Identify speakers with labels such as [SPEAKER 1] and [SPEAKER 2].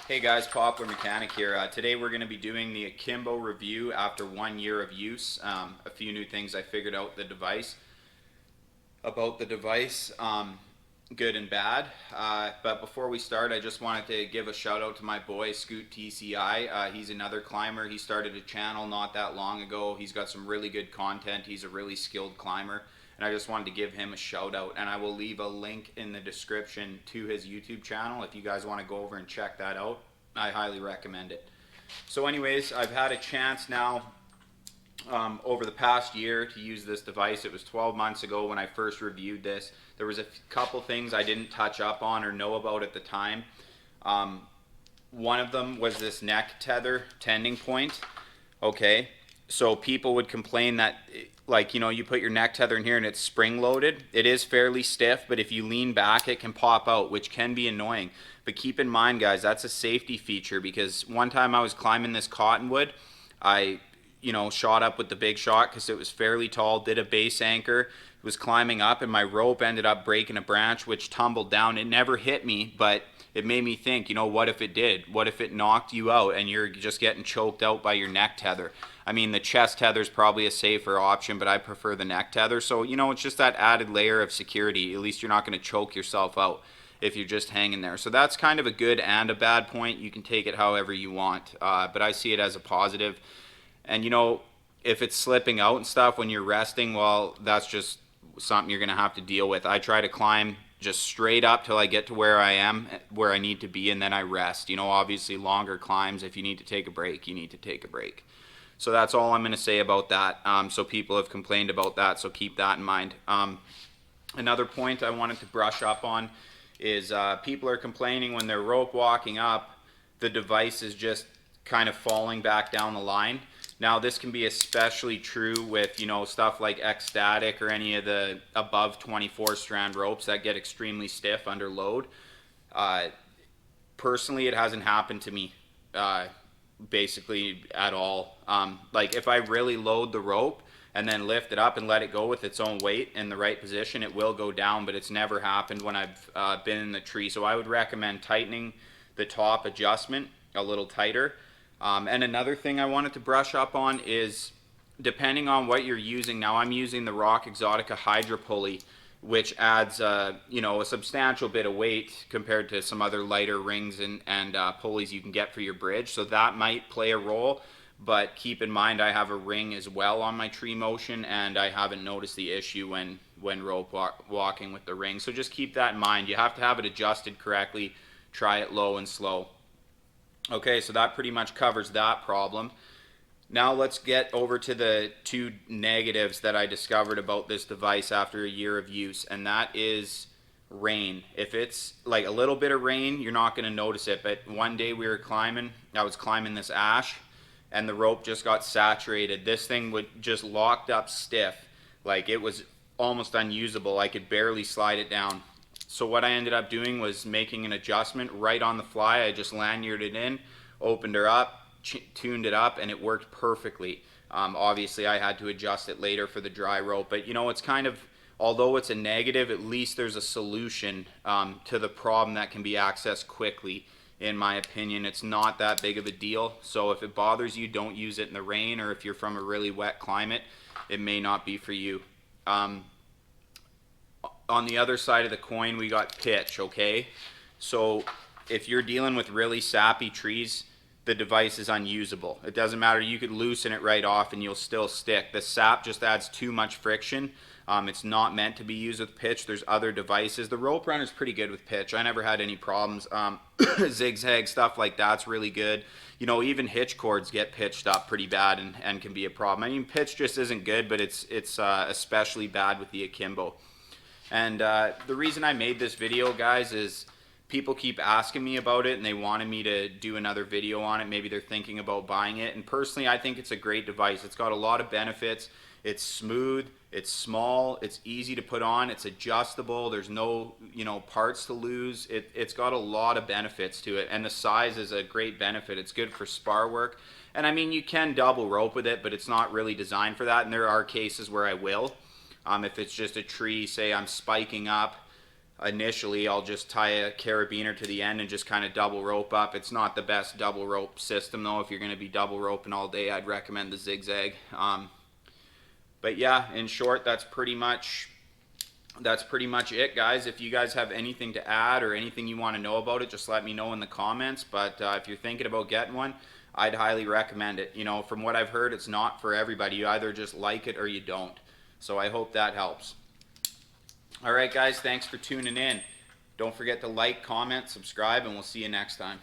[SPEAKER 1] Hey guys, Popular Mechanic here. Today we're going to be doing the Akimbo review after 1 year of use. A few new things I figured out about the device, good and bad. But before we start, I just wanted to give a shout out to my boy Scoot TCI. He's another climber. He started a channel not that long ago. He's got some really good content. He's a really skilled climber. And I just wanted to give him a shout out. And I will leave a link in the description to his YouTube channel if you guys want to go over and check that out. I highly recommend it. So anyways, I've had a chance now over the past year to use this device. It was 12 months ago when I first reviewed this. There was a couple things I didn't touch up on or know about at the time. One of them was this neck tether tending point. Okay, so people would complain that, like, you put your neck tether in here and it's spring loaded. It is fairly stiff, but if you lean back it can pop out, which can be annoying. But keep in mind, guys, that's a safety feature, because one time I was climbing this cottonwood, I shot up with the big shot because it was fairly tall, did a base anchor, was climbing up, and my rope ended up breaking a branch which tumbled down. It never hit me, but it made me think, what if it did? What if it knocked you out and you're just getting choked out by your neck tether? I mean, the chest tether is probably a safer option, but I prefer the neck tether. So, it's just that added layer of security. At least you're not going to choke yourself out if you're just hanging there. So that's kind of a good and a bad point. You can take it however you want, but I see it as a positive. And if it's slipping out and stuff when you're resting, well, that's just something you're going to have to deal with. I try to climb just straight up till I get to where I need to be, and then I rest. Obviously longer climbs, if you need to take a break, you need to take a break. So that's all I'm going to say about that. So people have complained about that, so keep that in mind. Another point I wanted to brush up on is people are complaining when they're rope walking up, the device is just kind of falling back down the line. Now this can be especially true with stuff like ecstatic or any of the above 24 strand ropes that get extremely stiff under load. Personally, it hasn't happened to me basically at all. Like if I really load the rope and then lift it up and let it go with its own weight in the right position, it will go down, but it's never happened when I've been in the tree. So I would recommend tightening the top adjustment a little tighter. And another thing I wanted to brush up on is, depending on what you're using. Now I'm using the Rock Exotica Hydra pulley, which adds a substantial bit of weight compared to some other lighter rings and pulleys you can get for your bridge. So that might play a role. But keep in mind, I have a ring as well on my tree motion, and I haven't noticed the issue when rope walking with the ring. So just keep that in mind. You have to have it adjusted correctly. Try it low and slow. Okay, so that pretty much covers that problem. Now let's get over to the two negatives that I discovered about this device after a year of use, and that is rain. If it's like a little bit of rain, you're not going to notice it. But one day I was climbing this ash, and the rope just got saturated. This thing would just locked up stiff. Like it was almost unusable. I could barely slide it down. So what I ended up doing was making an adjustment right on the fly. I just lanyarded it in, opened her up, tuned it up, and it worked perfectly. Obviously I had to adjust it later for the dry rope, but it's kind of, although it's a negative, at least there's a solution to the problem that can be accessed quickly. In my opinion, it's not that big of a deal. So if it bothers you, don't use it in the rain, or if you're from a really wet climate, it may not be for you. On the other side of the coin, we got pitch, okay? So if you're dealing with really sappy trees, the device is unusable. It doesn't matter, you could loosen it right off and you'll still stick. The sap just adds too much friction. It's not meant to be used with pitch. There's other devices. The rope runner is pretty good with pitch. I never had any problems. Zigzag stuff like that's really good. Even hitch cords get pitched up pretty bad and can be a problem. I mean, pitch just isn't good, but it's especially bad with the Akimbo. And the reason I made this video, guys, is people keep asking me about it and they wanted me to do another video on it. Maybe they're thinking about buying it. And personally, I think it's a great device. It's got a lot of benefits. It's smooth, it's small, it's easy to put on, it's adjustable, there's no parts to lose. It's got a lot of benefits to it, and the size is a great benefit. It's good for spar work, and I mean, you can double rope with it, but it's not really designed for that. And there are cases where I will, if it's just a tree, say I'm spiking up initially I'll just tie a carabiner to the end and just kind of double rope up. It's not the best double rope system though. If you're going to be double roping all day, I'd recommend the zigzag. But yeah, in short, that's pretty much it, guys. If you guys have anything to add or anything you want to know about it, just let me know in the comments. But if you're thinking about getting one, I'd highly recommend it. You know, from what I've heard, it's not for everybody. You either just like it or you don't. So I hope that helps. All right, guys, thanks for tuning in. Don't forget to like, comment, subscribe, and we'll see you next time.